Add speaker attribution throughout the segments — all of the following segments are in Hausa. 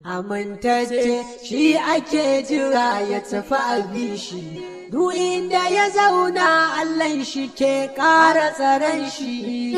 Speaker 1: Amintacce shi ake jira ya tafi a bishi, duk inda ya zauna Allah shi ke ƙara tsaron shi.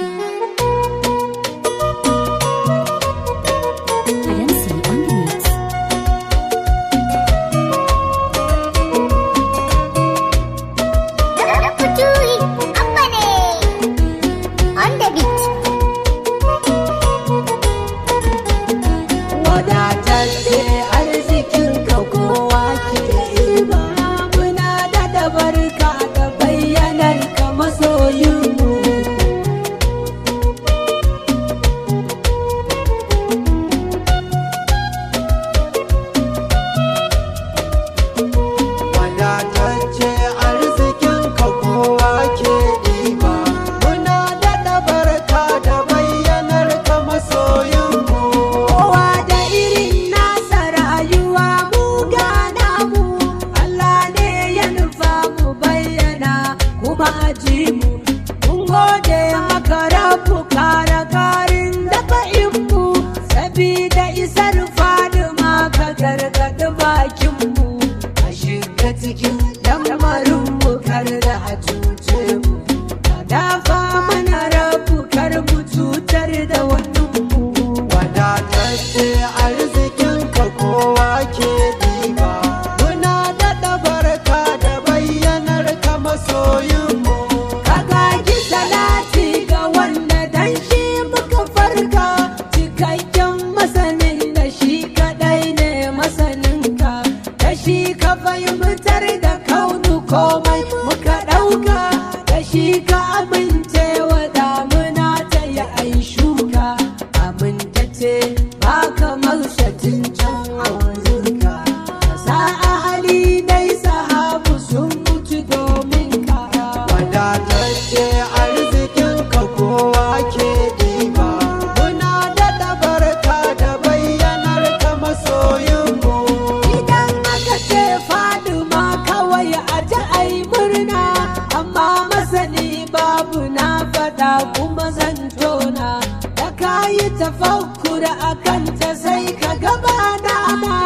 Speaker 2: Tafakkura akan ta sai ka gaba dama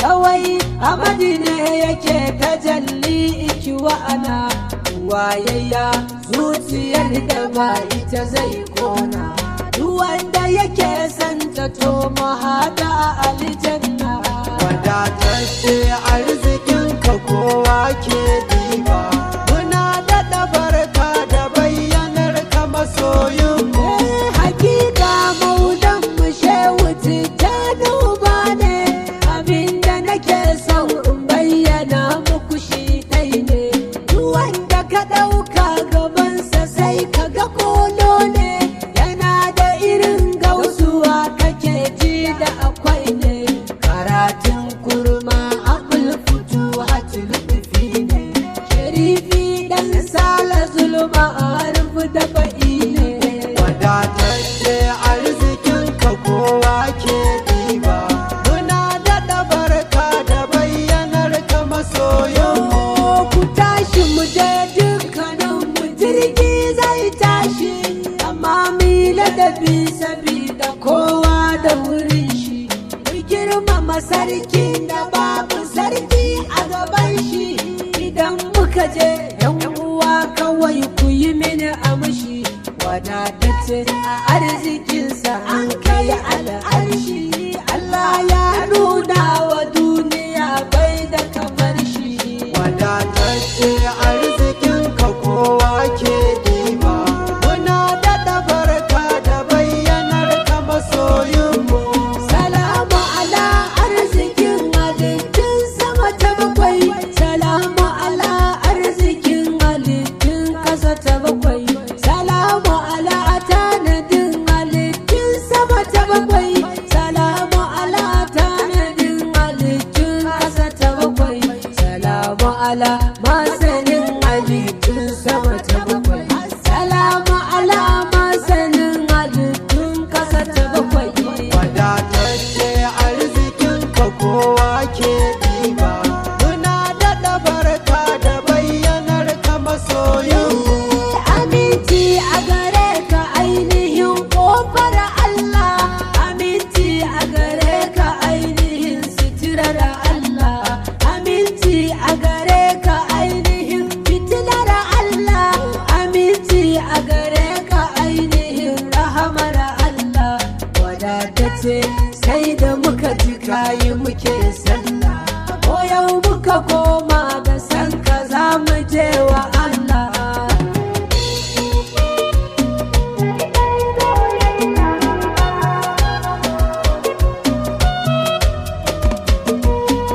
Speaker 2: kawai Amadi ne yake tajalli iki wa'ana wayayya zuciyar da ba ita zai kona duk wanda yake santa to mahada aljanna
Speaker 1: wadatacce arzikin ka kowa ke diba muna daɗa barka da bayyanar ka masoyin
Speaker 2: sabida kowa da wurin shi mu girmama sarkin da babu sarki a gaban shi idan muka je yan uwa kawai ku yi mini amshi wadatacce a arzikinsa an kai al'arshi Allah ya nuna wa duniya bai da kamar shi
Speaker 1: wadatacce arzikin ka kowa ke diba
Speaker 2: masanin halittun sama ta bakwai salamu ala masanin halittun kasa ta bakwai
Speaker 1: wadatacce arzikin ka kowa ke diba muna daɗa barka da bayyanar ka masoyin
Speaker 2: aminci a gare ka ainihin ƙofar Allah aminci a gare ka ainihin
Speaker 1: muka ji kayi muke sallah, ko yau muka koma da san ka za mu je wa Allah.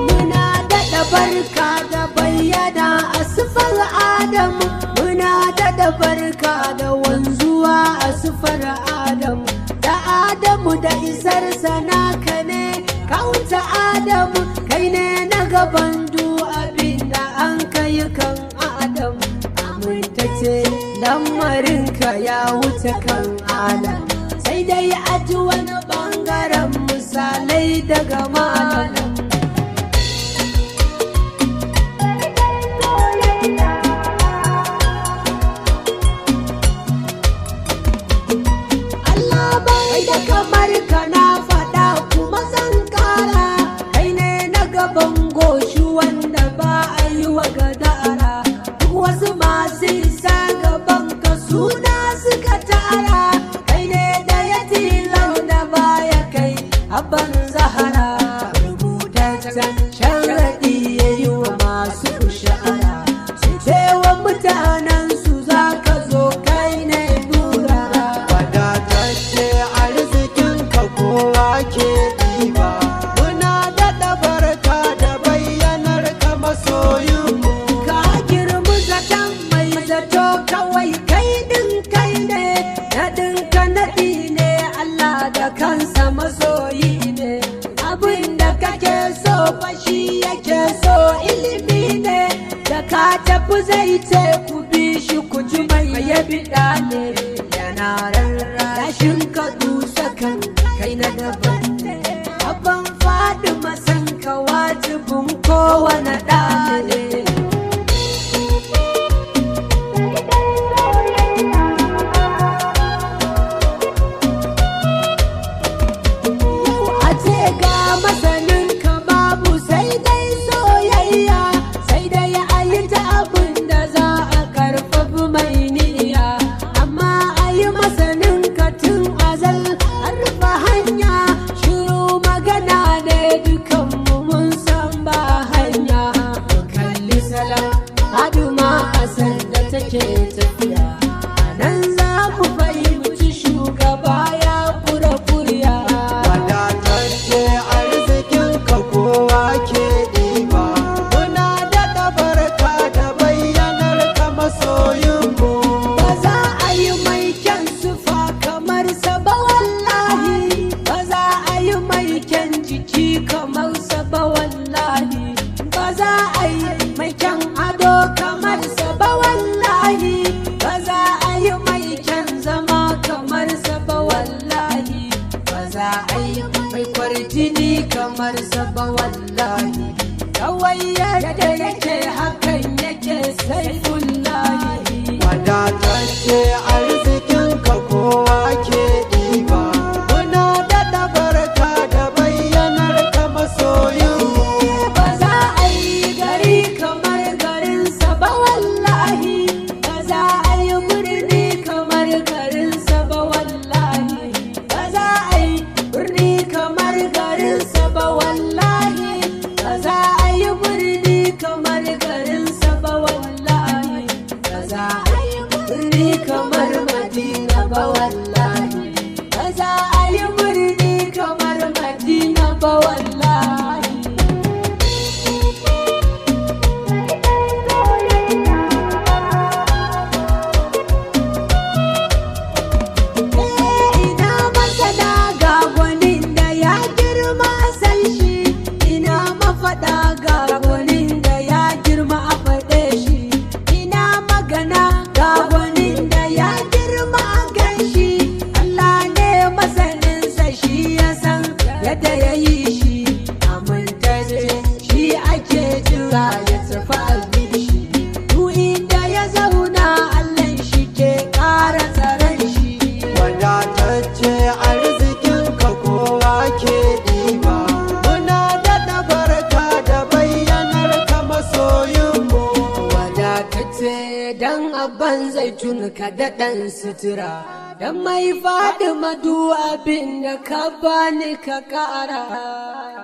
Speaker 1: Muna daɗa barka da bayyana a sifar Adamu, muna daɗa barka da wanzuwa a sifar Adamu, da Adamu da isarsa naka ne, ka wuce Adamu, kai ne na gaban du abin da an kai kan Adamu, amintacce lamarinka ya wuce kan Adam, sai dai a ji wani ɓangaren misalai daga malam. Da kamar ka na faɗa kuma zan ƙara, kai ne na gaban goshi wanda ba a yi wa gadara, duk wasu masu isa gaban ka suna suka tara, kai ne da ya tilan da baya kai abban zahara, rubutaccen sharaɗi ya yi wa masu sha'ara, su ce wa mutanen su za ka zo kai ne burara.
Speaker 2: Wadatacce arzikinka kowa ke ɗiba, muna daɗa barka da bayyanar ka masoyinmu.
Speaker 1: Ka girmi zaton mai zato kawai kai ɗin kai ne, naɗinka naɗi ne Allah da kansa masoyi ne, abin da kake so fashi yake so ilimi ne, da ka tafi zai ce ku bi shi ku ji mai ya biɗa ne, yana rarrashin ka dusa kan kai na daban ne, abban faɗi masan ka wajibin kowane ɗa ne. Yau a ce ga masanin ka babu sai dai soyayya, sai dai a yi ta abin da za a karfafi mai niyya, amma a yi masanin ka tun azal an rufe hanya, shiru magana ne dukanmu mun san ba hanya, kalli salam haduma a sanda take tafiya, a nan za mu fahimci shugaba ya kura kuriya.
Speaker 2: Wadatacce arzikinka kowa ke ɗiba, muna daɗa barka da bayyanar ka masoyinmu.
Speaker 1: Ba za a yi mai kyan sufa kamar sa ba wallahi, ba za a yi mai kyan jiki kamar sa ba wallahi, ba za a yi mai kyan ado kamar sa ba wallahi, ba za a yi mai kyan zama kamar sa ba wallahi, ba za a yi mai kwarjini kamar sa ba wallahi, kawai yadda yake hakan yake saifullahi.
Speaker 2: Wadatacce arzikinka kowa ke ɗiba, muna daɗa barka da bayyanar ka masoyinmu.
Speaker 1: Ba za a yi gari kamar garinsa ba wallahi, ba za a yi birni kamar garinsa ba wallahi, ba za a yi birni kamar garinsa ba wallahi, ba za a yi birni kamar garinsa ba wallahi, ba za a yi birni kamar Madina ba wallahi, ba za a yi birni kamar Madina ba wallahi. Ina masana ga gwanin da ya girma san shi, ina mafaɗa ga gwanin da ya girma a faɗe shi, ina magana ga gwanin da ya girma a gan shi, Allah ne masaninsa shi ya san yadda ya yi shi, amintacce shi ake jira ya tafi abin shi, duk inda ya zauna Allah shi ke ƙara tsaron shi.
Speaker 2: Wadatacce arzikinka kowa ke ɗiba, muna daɗa barka da bayyanar ka masoyinmu.
Speaker 1: Wadatacce dan abban zaitun ka daɗan sutura, Dan mai faɗi madu abin da ka bani ka ƙara.